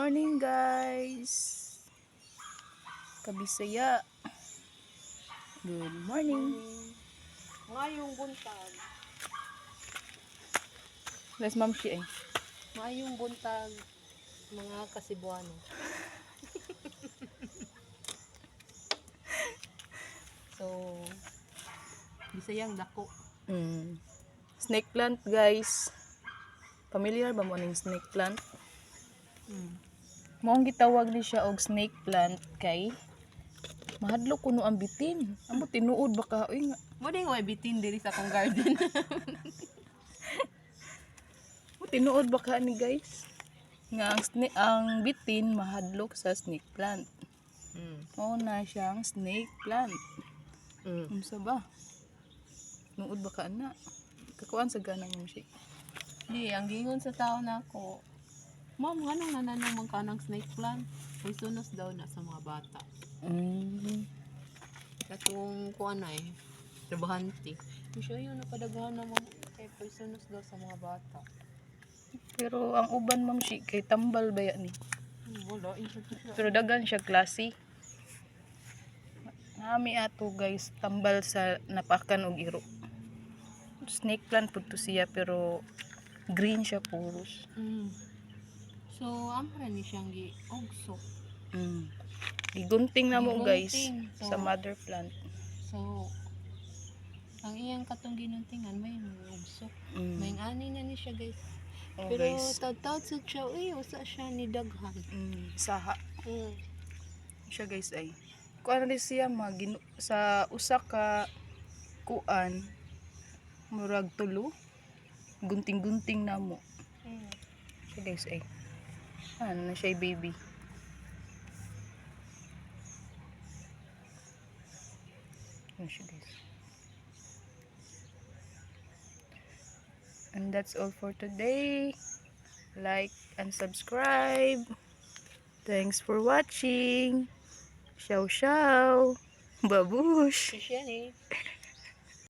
morning guys, Kabisaya. Good morning. Ngayong buntag. Let's ma'am si eh. Ngayong buntag mga Kasibuano. So, Bisayang dako. Snake plant guys. Familiar ba mo ning snake plant? Maong gitawag ni siya og snake plant kay mahadlok kuno ang bitin. Amo tinuod baka oy nga. Mo ding way bitin diri sa akong garden. Tinuod baka ni guys. Nga ang bitin mahadlok sa snake plant. Mao na siyang snake plant. Unsa ba? Nuod baka na. Kakuan sa ganang mo siya. Di, ang gingon sa tao nako. Ma'am, anong nananong magkanang snake plant? Poisonous daw na sa mga bata. Katong kuan ay trabahante. Siya yun napadaghan naman kay poisonous daw sa mga bata. Pero ang uban ma'am si kay tambal ba yan ni? Wala, isa siya. Pero dagan siya klase. Nami ato guys, tambal sa napakan og iro. Snake plant pud to siya pero green siya puros. So, ampra ni siyang gi-ogso. Gigunting na mo guys Gigunting. sa mother plant. So, ang iyang katong ginuntingan may ogso. May ani na ni siya guys. Oh, Pero guys. taud-taud sa siya, usa siya ni daghan. Saha siya guys ay. Kuan rin siya sa usa ka kuan murag tulo. Gunting-gunting na mo. Siya guys ay. Ano na siya baby. Ano siya guys. And that's all for today. Like and subscribe. Thanks for watching. Ciao ciao. Babush. Siya ni.